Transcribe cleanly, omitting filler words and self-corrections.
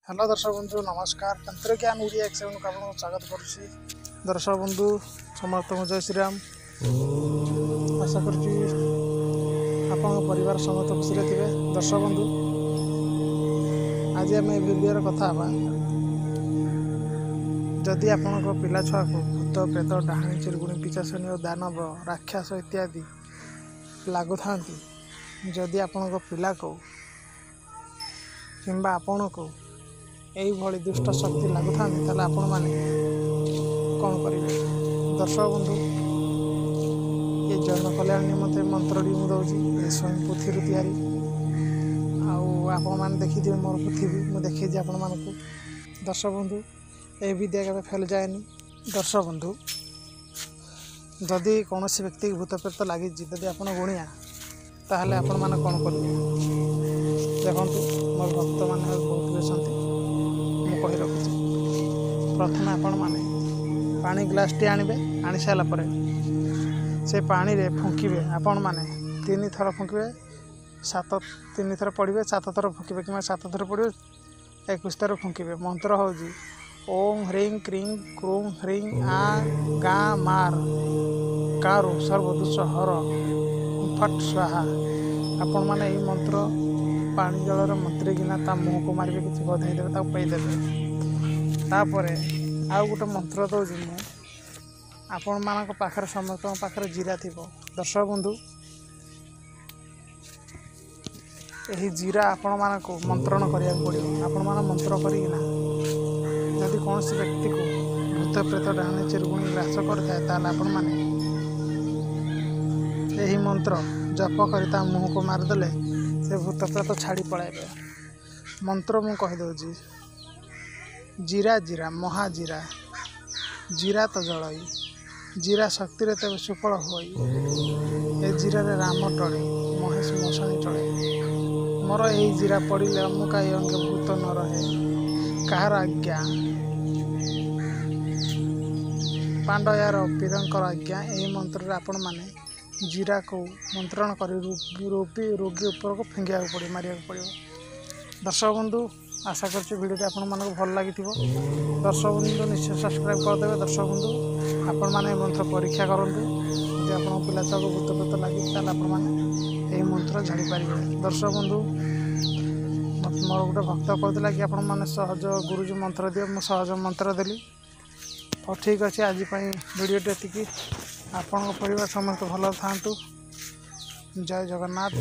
Hello दर्शक बंधु नमस्कार तंत्र ज्ञान ओडिया एक्शन को आपको स्वागत करुच्ची। दर्शक बंधु समस्त जय श्रीराम। आशा करुच्ची परिवार समस्त खुशी थे। दर्शक बंधु आज आम भिडियो कथा जदि आपण पिला छुआ को भूत प्रेत डाहाणी चिरगुणी पिचाशनी और दानव राक्षस इत्यादि लगु था, जदि आपण पिला को किंबा आपण को यही भली दुष्ट शक्ति लगु था आपण मैंने कौन करेंगे। दर्शक बंधु ये जन कल्याण निमंत्रे मंत्रटी मुझे दूसरी ये स्वयं पुथी तैयारी आपण देखी मोर पुथी भी मुझे देखी आपण मान को। दर्शक बंधु ये विद्या के फेल जाएनि। दर्शक बंधु जदि कौन व्यक्ति भूत प्रेत लगी जदि आप गुणिया ताहले आपण मैंने कौन करेंगे। देखो मोर भक्त मैंने बहुत अच्छे कही रखुଛି। प्रथम आपण माने पानी ग्लास टी आनिबे, आनी सारा पर से पानी रे फुंकिबे। आपण माने 3 थर फुंकिबे, 3 थर पड़िबे, 7 थर फुंकिबे कि 7 थर पड़िबे, 21 थर फुंकिबे। मंत्र होजी ओम ह्रीं क्रीं क्रूं ह्रीं आ गा मार कारो सर्वदुष हर फट स्वाहा। आपण माने ई मंत्र पानी जलर मंत्री किना ता मुँह को मारे कि बधेदेवे पैदेवे। तापर आउ गोटे मंत्र दूसरी मुझे आपण मान पाखे समस्त पाखे जीरा थी। दर्शक बंधु यही जीरा आपण मान को मंत्रण करा पड़ो। आपण मान मंत्र करना जदि कौन व्यक्ति को भूत प्रेत डाहाणी चिरगुणी ग्रास करता है आपण मैंने यही मंत्र जप कर मुँह को मारिदेले से भूत प्रेत छाड़ी पलाइबे। मंत्र मु कहीदे जीरा जीरा महाजीरा जीरा तो जलई जीरा शक्ति रे तेज सुफल होई। ए जीरा रे राम टळे महेश मशाणी टळे मोर यही जीरा पड़िले अमुका अंगे भूत न रहे। कहार आज्ञा पांडयार पीरंकर आज्ञा। यही मंत्र आपण माने जीरा को मंत्रण कर रोगी ऊपर को फिंगा पड़े मारिया पड़ो। दर्शक बंधु आशा करछि वीडियो आपण मानक भल लागि थिबो। दर्शक बंधु निश्चय सब्सक्राइब कर देबे। दर्शक बंधु आपण माने मंत्र परीक्षा करंतु यदि आपण पिला छुआ को भूत प्रेत लागि ताले आपण माने एही मंत्र झाड़ी पारिबे। दर्शक बंधु मोर गोटे भक्त कहला कि आपण माने सहज गुरुजी मंत्र दियो, मु सहज मंत्र देली। और ठीक अच्छे आज वीडियो एतिकी। आपण परिवार समस्त भल था। जय जगन्नाथ।